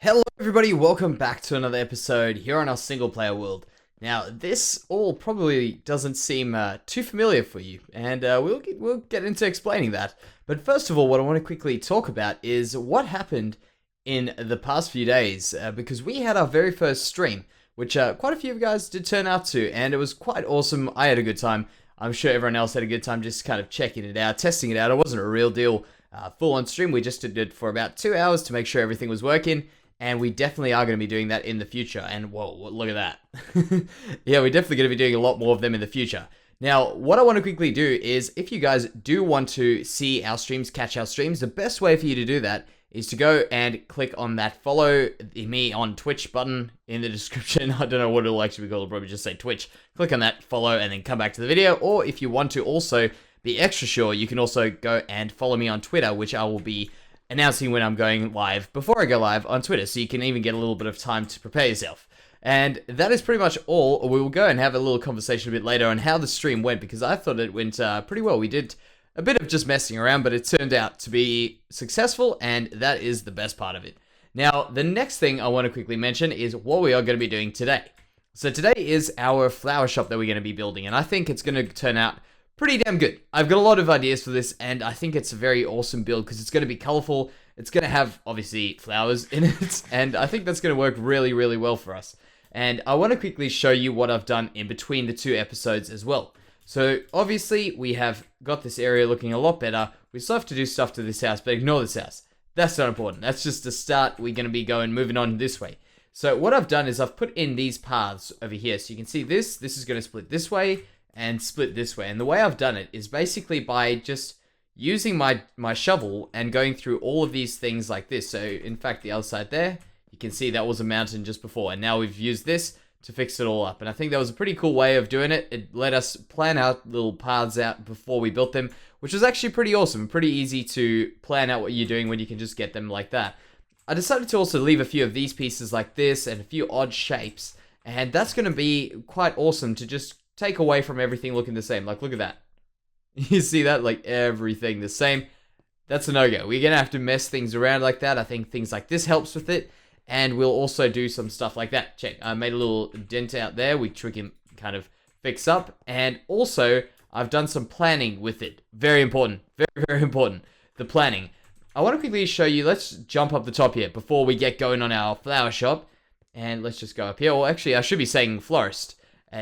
Hello everybody, welcome back to another episode here on our single player world. Now, this all probably doesn't seem too familiar for you, and we'll get into explaining that. But first of all, what I want to quickly talk about is what happened in the past few days, because we had our very first stream, which quite a few of you guys did turn out to, and it was quite awesome. I had a good time. I'm sure everyone else had a good time just kind of checking it out, testing it out. It wasn't a real deal full-on stream. We just did it for about 2 hours to make sure everything was working. And we definitely are going to be doing that in the future. And whoa, look at that. Yeah, we're definitely going to be doing a lot more of them in the future. Now, what I want to quickly do is, if you guys do want to see our streams, catch our streams, the best way for you to do that is to go and click on that follow me on Twitch button in the description. I don't know what it'll actually be called. I'll probably just say Twitch. Click on that, follow, and then come back to the video. Or if you want to also be extra sure, you can also go and follow me on Twitter, which I will be announcing when I'm going live before I go live on Twitter, so you can even get a little bit of time to prepare yourself. And that is pretty much all. We will go and have a little conversation a bit later on how the stream went, because I thought it went pretty well. We did a bit of just messing around, but it turned out to be successful, and that is the best part of it. Now, the next thing I want to quickly mention is what we are going to be doing today. So today is our flower shop that we're going to be building, and I think it's going to turn out pretty damn good. I've got a lot of ideas for this, and I think it's a very awesome build because it's going to be colorful. It's going to have, obviously, flowers in it, and I think that's going to work really, really well for us. And I want to quickly show you what I've done in between the two episodes as well. So, obviously, we have got this area looking a lot better. We still have to do stuff to this house, but ignore this house. That's not important. That's just the start. We're going to be moving on this way. So, what I've done is I've put in these paths over here. So, you can see this. This is going to split this way and split this way. And the way I've done it is basically by just using my shovel and going through all of these things like this. So in fact, the other side there, you can see that was a mountain just before, and now we've used this to fix it all up. And I think that was a pretty cool way of doing it. It let us plan out little paths out before we built them, which was actually pretty awesome. Pretty easy to plan out what you're doing when you can just get them like that. I decided to also leave a few of these pieces like this and a few odd shapes, and that's going to be quite awesome to just take away from everything looking the same. Like, look at that. You see that? Like, everything the same. That's a no-go. We're going to have to mess things around like that. I think things like this helps with it. And we'll also do some stuff like that. Check. I made a little dent out there, which we can kind of fix up. And also, I've done some planning with it. Very important. Very, very important. The planning. I want to quickly show you. Let's jump up the top here before we get going on our flower shop. And let's just go up here. Well, actually, I should be saying florist.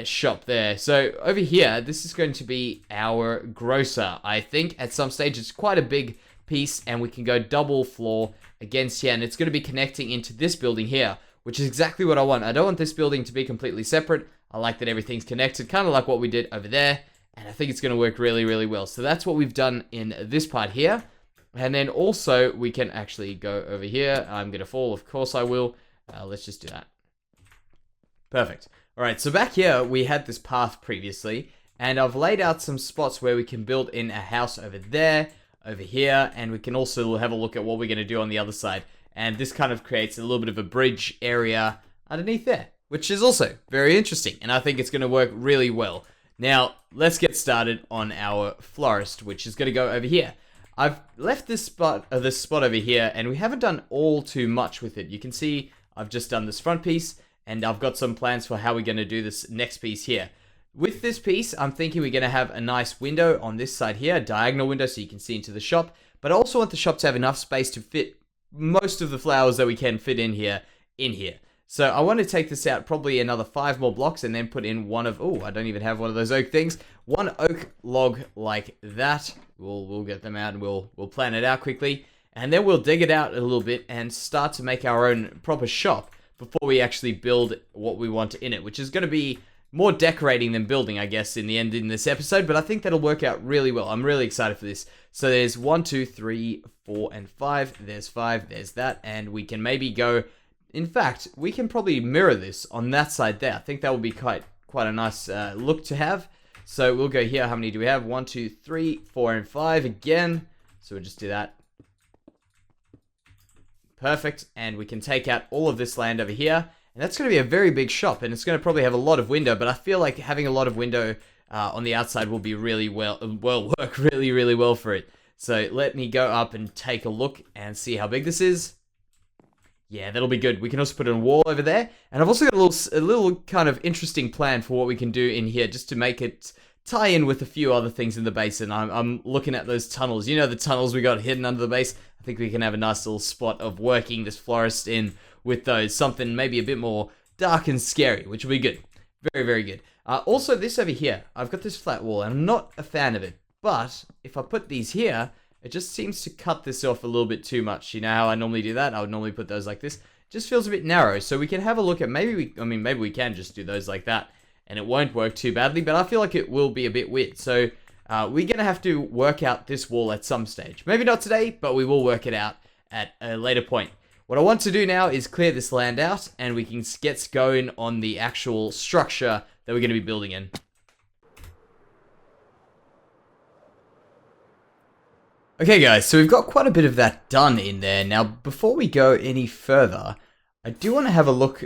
Shop there. So over here, this is going to be our grocer. I think at some stage it's quite a big piece, and we can go double floor against here, and it's going to be connecting into this building here, which is exactly what I want. I don't want this building to be completely separate. I like that everything's connected, kind of like what we did over there, and I think it's going to work really, really well. So that's what we've done in this part here. And then also we can actually go over here. I'm going to fall, of course I will. Let's just do that. Perfect. Alright, so back here, we had this path previously, and I've laid out some spots where we can build in a house over there, over here, and we can also have a look at what we're going to do on the other side. And this kind of creates a little bit of a bridge area underneath there, which is also very interesting, and I think it's going to work really well. Now, let's get started on our florist, which is going to go over here. I've left this spot over here, and we haven't done all too much with it. You can see I've just done this front piece, and I've got some plans for how we're going to do this next piece here. With this piece, I'm thinking we're going to have a nice window on this side here, a diagonal window so you can see into the shop. But I also want the shop to have enough space to fit most of the flowers that we can fit in here. So I want to take this out probably another 5 more blocks and then put in one of, oh, I don't even have one of those oak things. One oak log like that. We'll get them out and we'll plan it out quickly. And then we'll dig it out a little bit and start to make our own proper shop before we actually build what we want in it, which is going to be more decorating than building, I guess, in the end in this episode, but I think that'll work out really well. I'm really excited for this. So there's 1, 2, 3, 4, and 5. There's 5, there's that, and we can maybe go, in fact, we can probably mirror this on that side there. I think that would be quite a nice look to have. So we'll go here. How many do we have? 1, 2, 3, 4, and 5 again. So we'll just do that. Perfect, and we can take out all of this land over here, and that's going to be a very big shop, and it's going to probably have a lot of window, but I feel like having a lot of window on the outside will be really work really, really well for it. So let me go up and take a look and see how big this is. Yeah, that'll be good. We can also put in a wall over there. And I've also got a little kind of interesting plan for what we can do in here just to make it tie in with a few other things in the basin. I'm looking at those tunnels. You know, the tunnels we got hidden under the base? I think we can have a nice little spot of working this florist in with those. Something maybe a bit more dark and scary, which will be good. Very, very good. Also, this over here. I've got this flat wall, and I'm not a fan of it. But if I put these here, it just seems to cut this off a little bit too much. You know how I normally do that? I would normally put those like this. It just feels a bit narrow. So we can have a look at maybe we can just do those like that. And it won't work too badly, but I feel like it will be a bit weird. So we're going to have to work out this wall at some stage. Maybe not today, but we will work it out at a later point. What I want to do now is clear this land out, and we can get going on the actual structure that we're going to be building in. Okay guys, so we've got quite a bit of that done in there. Now, before we go any further, I do want to have a look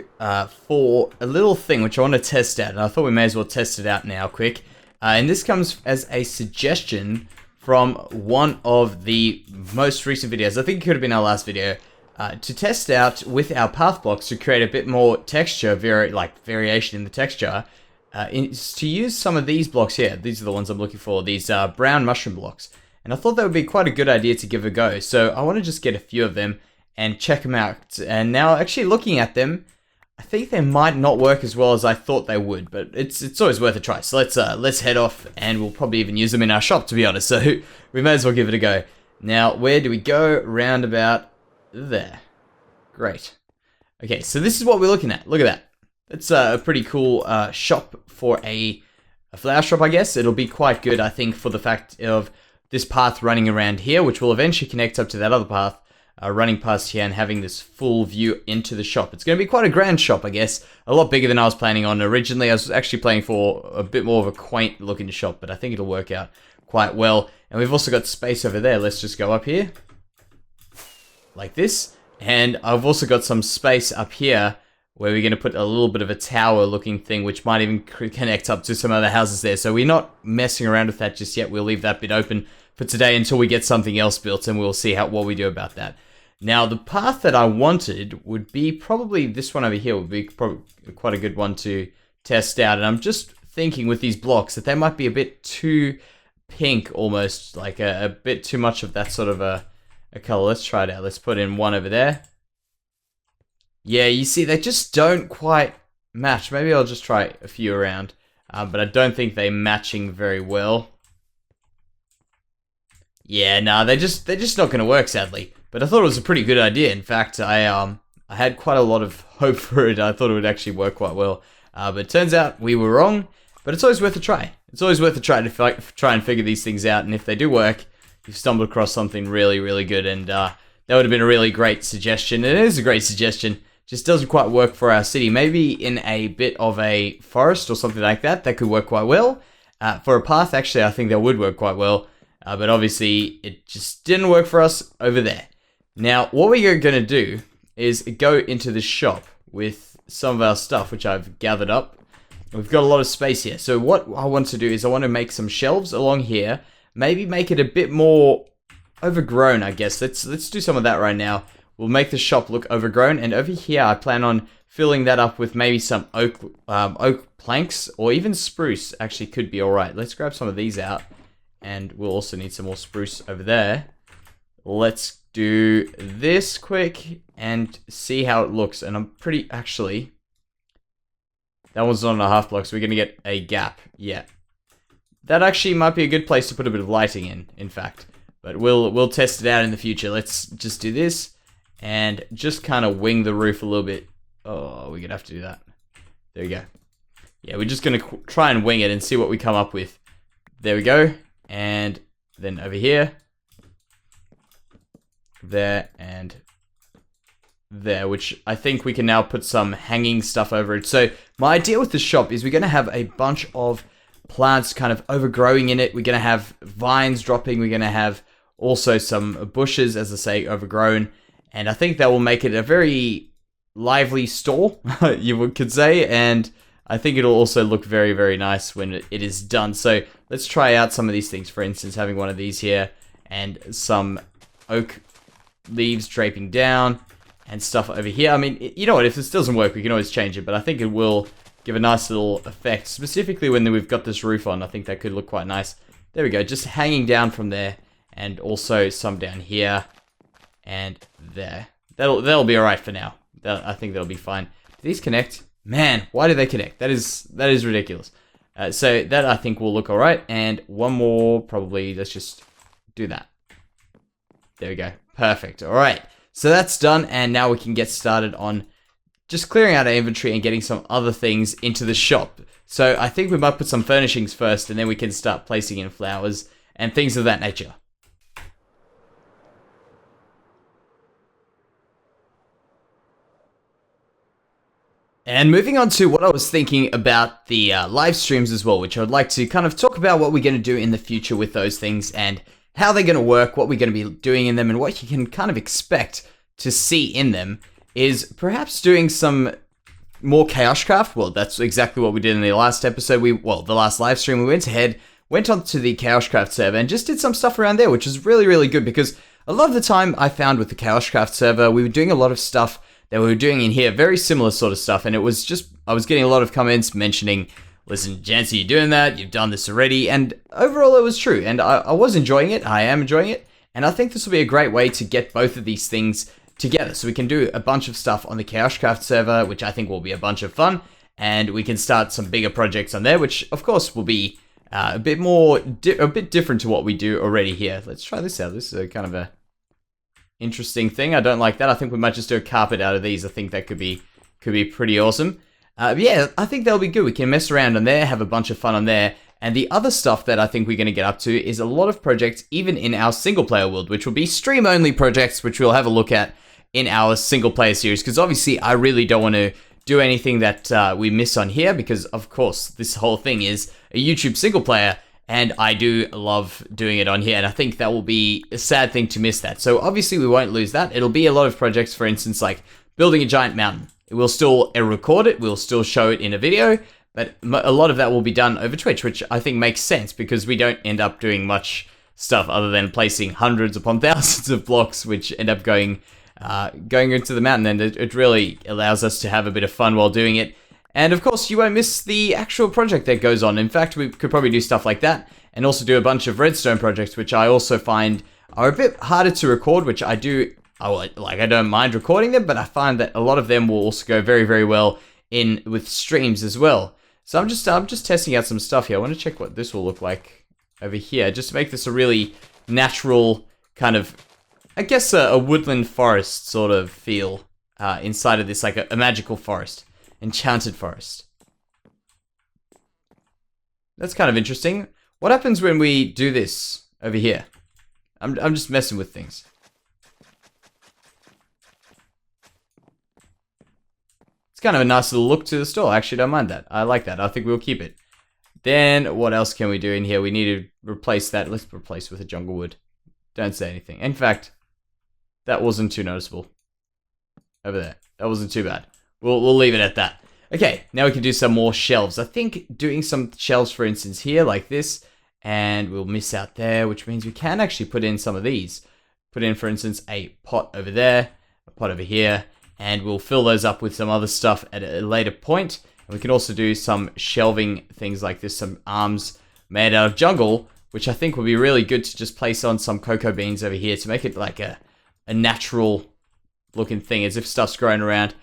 for a little thing which I want to test out, and I thought we may as well test it out now quick. And this comes as a suggestion from one of the most recent videos. I think it could have been our last video. To test out with our path blocks to create a bit more texture, variation in the texture, is to use some of these blocks here. These are the ones I'm looking for, these brown mushroom blocks. And I thought that would be quite a good idea to give a go. So I want to just get a few of them and check them out. And now actually looking at them, I think they might not work as well as I thought they would, but it's always worth a try. So let's head off, and we'll probably even use them in our shop, to be honest. So we may as well give it a go. Now, where do we go? Round about there. Great. Okay, so this is what we're looking at. Look at that. It's a pretty cool shop for a flower shop, I guess. It'll be quite good, I think, for the fact of this path running around here, which will eventually connect up to that other path, running past here and having this full view into the shop. It's going to be quite a grand shop, I guess. A lot bigger than I was planning on originally. I was actually planning for a bit more of a quaint looking shop, but I think it'll work out quite well. And we've also got space over there. Let's just go up here like this. And I've also got some space up here where we're going to put a little bit of a tower looking thing, which might even connect up to some other houses there. So we're not messing around with that just yet. We'll leave that bit open for today until we get something else built, and we'll see what we do about that. Now, the path that I wanted would be probably this one over here would be probably quite a good one to test out. And I'm just thinking with these blocks that they might be a bit too pink, almost like a bit too much of that sort of a color. Let's try it out. Let's put in one over there. Yeah, you see, they just don't quite match. Maybe I'll just try a few around, but I don't think they're matching very well. Yeah, nah, they're just not going to work, sadly. But I thought it was a pretty good idea. In fact, I had quite a lot of hope for it. I thought it would actually work quite well. But it turns out we were wrong. But it's always worth a try. It's always worth a try to try and figure these things out. And if they do work, you've stumbled across something really, really good. And that would have been a really great suggestion. It is a great suggestion. Just doesn't quite work for our city. Maybe in a bit of a forest or something like that, that could work quite well. For a path, actually, I think that would work quite well. But obviously, it just didn't work for us over there. Now, what we're going to do is go into the shop with some of our stuff, which I've gathered up. We've got a lot of space here. So what I want to do is I want to make some shelves along here. Maybe make it a bit more overgrown, I guess. Let's do some of that right now. We'll make the shop look overgrown. And over here, I plan on filling that up with maybe some oak planks, or even spruce actually could be all right. Let's grab some of these out. And we'll also need some more spruce over there. Let's do this quick and see how it looks. And I'm actually, that one's not on a half block, so we're going to get a gap. Yeah. That actually might be a good place to put a bit of lighting in fact. But we'll test it out in the future. Let's just do this and just kind of wing the roof a little bit. Oh, we're going to have to do that. There we go. Yeah, we're just going to try and wing it and see what we come up with. There we go. And then over here, there, and there, which I think we can now put some hanging stuff over it. So my idea with the shop is we're going to have a bunch of plants kind of overgrowing in it. We're going to have vines dropping. We're going to have also some bushes, as I say, overgrown. And I think that will make it a very lively store, you could say. And I think it'll also look very, very nice when it is done. So let's try out some of these things. For instance, having one of these here and some oak leaves draping down. and stuff over here. I mean, you know what, if this doesn't work, we can always change it, but I think it will give a nice little effect, specifically when we've got this roof on. I think that could look quite nice. There we go, just hanging down from there, and also some down here, and there. That'll be alright for now. I think that'll be fine. Do these connect? Man, why do they connect? That is ridiculous. So that I think will look alright, and one more, probably, let's just do that. There we go, perfect, alright. So that's done, and now we can get started on just clearing out our inventory and getting some other things into the shop. So I think we might put some furnishings first, and then we can start placing in flowers and things of that nature. And moving on to what I was thinking about the live streams as well, which I would like to kind of talk about what we're going to do in the future with those things and how they're going to work, what we're going to be doing in them, and what you can kind of expect to see in them is perhaps doing some more Chaoscraft. Well, that's exactly what we did in the last episode. The last live stream, we went onto the Chaoscraft server and just did some stuff around there, which was really, really good because a lot of the time I found with the Chaoscraft server, we were doing a lot of stuff that we were doing in here, very similar sort of stuff, and it was just, I was getting a lot of comments mentioning, listen, Jansey, you're doing that, you've done this already, and overall it was true, and I was enjoying it, I am enjoying it, and I think this will be a great way to get both of these things together, so we can do a bunch of stuff on the Chaoscraft server, which I think will be a bunch of fun, and we can start some bigger projects on there, which of course will be a bit different to what we do already here. Let's try this out. This is a kind of a interesting thing. I don't like that. I think we might just do a carpet out of these. I think that could be pretty awesome. Yeah, I think that'll be good. We can mess around on there, have a bunch of fun on there. And the other stuff that I think we're going to get up to is a lot of projects, even in our single player world, which will be stream only projects, which we'll have a look at in our single player series. Because obviously, I really don't want to do anything that we miss on here, because of course, this whole thing is a YouTube single player. And I do love doing it on here, and I think that will be a sad thing to miss that. So obviously we won't lose that. It'll be a lot of projects, for instance, like building a giant mountain. We'll still record it, we'll still show it in a video, but a lot of that will be done over Twitch, which I think makes sense because we don't end up doing much stuff other than placing hundreds upon thousands of blocks, which end up going into the mountain, and it really allows us to have a bit of fun while doing it. And of course, you won't miss the actual project that goes on. In fact, we could probably do stuff like that and also do a bunch of redstone projects, which I also find are a bit harder to record, which I don't mind recording them, but I find that a lot of them will also go very, very well in with streams as well. So I'm just testing out some stuff here. I want to check what this will look like over here, just to make this a really natural kind of, I guess, a woodland forest sort of feel inside of this, like a magical forest. Enchanted forest. That's kind of interesting. What happens when we do this over here? I'm just messing with things. It's kind of a nice little look to the store. I actually don't mind that. I like that. I think we'll keep it. Then what else can we do in here? We need to replace that. Let's replace with a jungle wood. Don't say anything. In fact, that wasn't too noticeable. Over there. That wasn't too bad. We'll leave it at that. Okay, now we can do some more shelves. I think doing some shelves, for instance, here, like this, and we'll miss out there, which means we can actually put in some of these. Put in, for instance, a pot over there, a pot over here, and we'll fill those up with some other stuff at a later point. And we can also do some shelving things like this, some arms made out of jungle, which I think would be really good to just place on some cocoa beans over here to make it like a natural looking thing, as if stuff's growing around.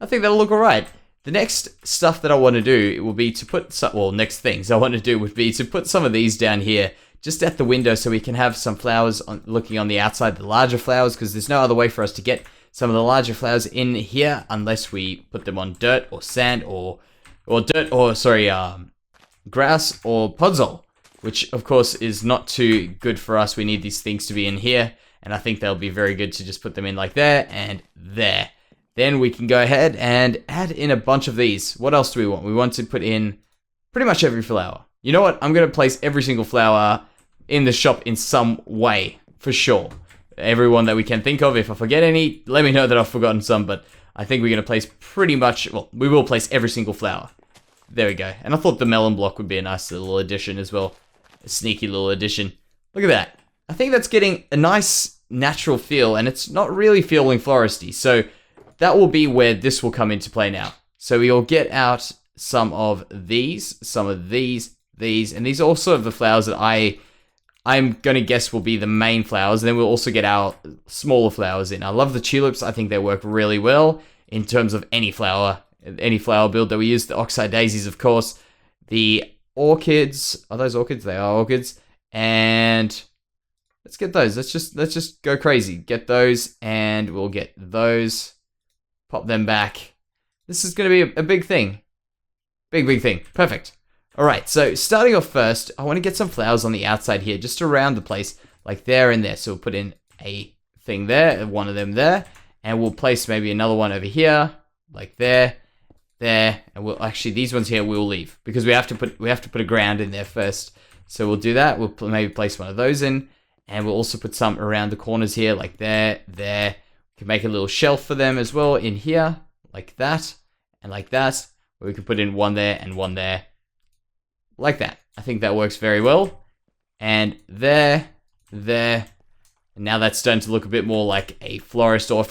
I think that'll look alright. The next stuff that I want to do will be to put some, next things I want to do would be to put some of these down here, just at the window, so we can have some flowers looking on the outside, the larger flowers, because there's no other way for us to get some of the larger flowers in here unless we put them on dirt or sand or grass or podzol, which of course is not too good for us. We need these things to be in here, and I think they'll be very good to just put them in like there and there. Then we can go ahead and add in a bunch of these. What else do we want? We want to put in pretty much every flower. You know what? I'm going to place every single flower in the shop in some way, for sure. Everyone that we can think of. If I forget any, let me know that I've forgotten some, but I think we're going to place pretty much, we will place every single flower. There we go. And I thought the melon block would be a nice little addition as well. A sneaky little addition. Look at that. I think that's getting a nice natural feel, and it's not really feeling foresty. So that will be where this will come into play now. So we'll get out some of these, and these are all sort of the flowers that I'm going to guess will be the main flowers. And then we'll also get our smaller flowers in. I love the tulips. I think they work really well in terms of any flower build that we use. The oxeye daisies, of course. The orchids. Are those orchids? They are orchids. And let's get those. Let's just go crazy. Get those, and we'll get those. Pop them back. This is going to be a big thing. Big thing. Perfect. Alright, so starting off first, I want to get some flowers on the outside here, just around the place, like there and there. So we'll put in a thing there, one of them there, and we'll place maybe another one over here, like there, and we'll actually, these ones here we'll leave, because we have to put a ground in there first. So we'll do that. We'll maybe place one of those in, and we'll also put some around the corners here, like there. We can make a little shelf for them as well in here, like that, and like that. Or we can put in one there and one there. Like that. I think that works very well. And there. And now that's starting to look a bit more like a florist, or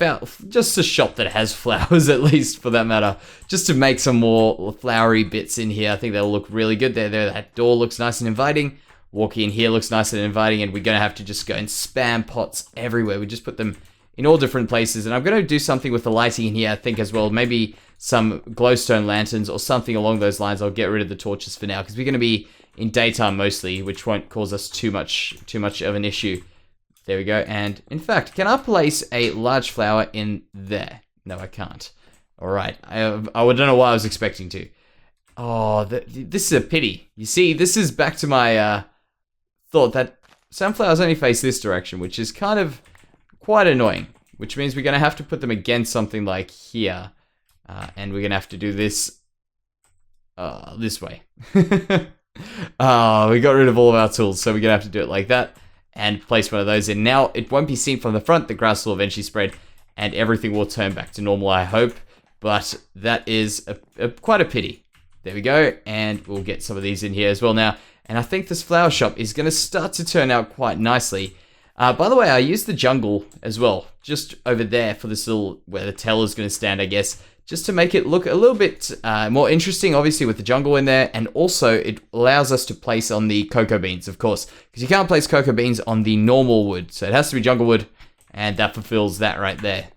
just a shop that has flowers, at least, for that matter. Just to make some more flowery bits in here. I think that'll look really good. There. That door looks nice and inviting. Walking in here looks nice and inviting. And we're going to have to just go and spam pots everywhere. We just put them in all different places. And I'm going to do something with the lighting in here, I think, as well. Maybe some glowstone lanterns or something along those lines. I'll get rid of the torches for now, because we're going to be in daytime mostly, which won't cause us too much of an issue. There we go. And in fact, can I place a large flower in there? No, I can't. All right. I don't know what I was expecting to. Oh, this is a pity. You see, this is back to my thought that sunflowers only face this direction, which is kind of quite annoying, which means we're going to have to put them against something like here. And we're going to have to do this this way. We got rid of all of our tools, so we're going to have to do it like that and place one of those in. Now, it won't be seen from the front. The grass will eventually spread and everything will turn back to normal, I hope. But that is quite a pity. There we go. And we'll get some of these in here as well now. And I think this flower shop is going to start to turn out quite nicely. By the way, I used the jungle as well, just over there for this little, where the teller's going to stand, I guess, just to make it look a little bit more interesting, obviously, with the jungle in there. And also, it allows us to place on the cocoa beans, of course, because you can't place cocoa beans on the normal wood. So it has to be jungle wood, and that fulfills that right there.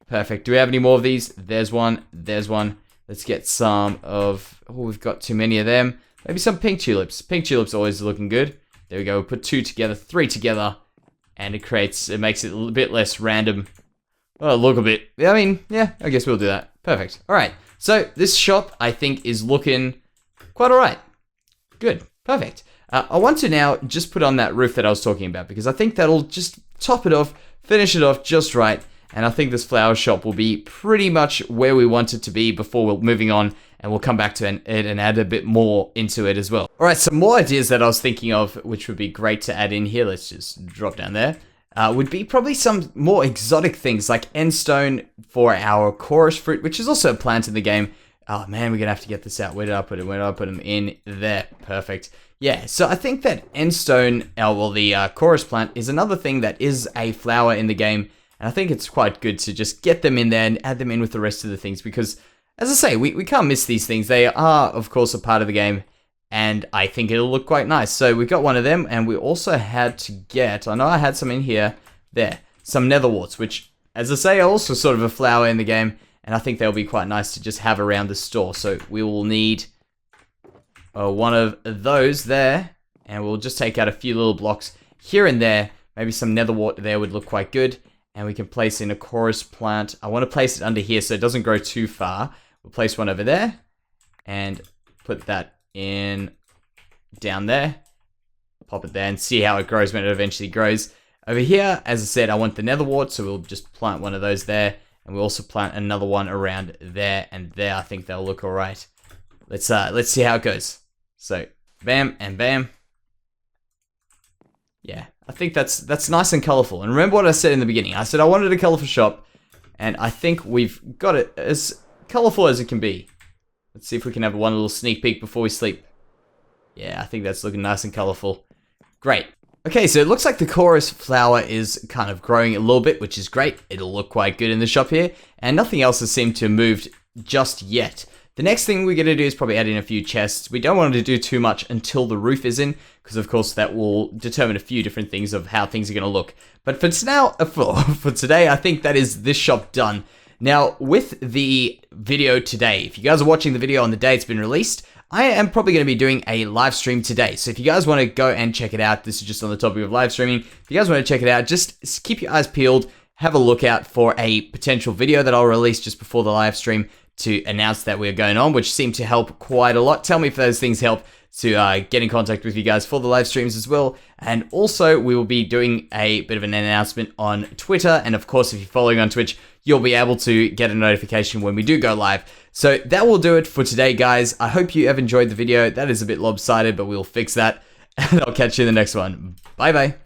Perfect. Do we have any more of these? There's one. There's one. Let's get some of... Oh, we've got too many of them. Maybe some pink tulips. Pink tulips always looking good. There we go. We'll put 2 together, 3 together, and it makes it a little bit less random. Oh, look a bit. I mean, yeah, I guess we'll do that. Perfect. All right. So this shop, I think, is looking quite all right. Good. Perfect. I want to now just put on that roof that I was talking about, because I think that'll just top it off, finish it off just right. And I think this flower shop will be pretty much where we want it to be before we're moving on. And we'll come back to it and add a bit more into it as well. All right, some more ideas that I was thinking of, which would be great to add in here. Let's just drop down there. Would be probably some more exotic things like endstone for our chorus fruit, which is also a plant in the game. Oh man, we're gonna have to get this out. Where did I put it? Where did I put them? In there. Perfect. Yeah, so I think that endstone, the chorus plant, is another thing that is a flower in the game. And I think it's quite good to just get them in there and add them in with the rest of the things, because, as I say, we can't miss these things. They are, of course, a part of the game. And I think it'll look quite nice. So we got one of them, and we also had to get, I know I had some in here, some netherworts, which, as I say, are also sort of a flower in the game, and I think they'll be quite nice to just have around the store. So we will need one of those there, and we'll just take out a few little blocks here and there. Maybe some netherwort there would look quite good, and we can place in a chorus plant. I want to place it under here so it doesn't grow too far. We'll place one over there, and put that in down there, pop it there and see how it grows when it eventually grows. Over here, as I said, I want the netherwort, so we'll just plant one of those there, and we'll also plant another one around there and there. I think they'll look all right. Let's see how it goes. So bam and bam. Yeah, I think that's nice and colorful. And remember what I said in the beginning. I said I wanted a colorful shop, and I think we've got it as colorful as it can be. Let's see if we can have one little sneak peek before we sleep. Yeah, I think that's looking nice and colorful. Great. Okay, so it looks like the chorus flower is kind of growing a little bit, which is great. It'll look quite good in the shop here, and nothing else has seemed to have moved just yet. The next thing we're going to do is probably add in a few chests. We don't want to do too much until the roof is in, because of course that will determine a few different things of how things are going to look. But for now, for today, I think that is this shop done. Now, with the video today, if you guys are watching the video on the day it's been released, I am probably going to be doing a live stream today. So if you guys want to go and check it out, this is just on the topic of live streaming. If you guys want to check it out, just keep your eyes peeled. Have a look out for a potential video that I'll release just before the live stream to announce that we're going on, which seem to help quite a lot. Tell me if those things help to get in contact with you guys for the live streams as well. And also, we will be doing a bit of an announcement on Twitter. And of course, if you're following on Twitch, you'll be able to get a notification when we do go live. So that will do it for today, guys. I hope you have enjoyed the video. That is a bit lopsided, but we'll fix that. And I'll catch you in the next one. Bye-bye.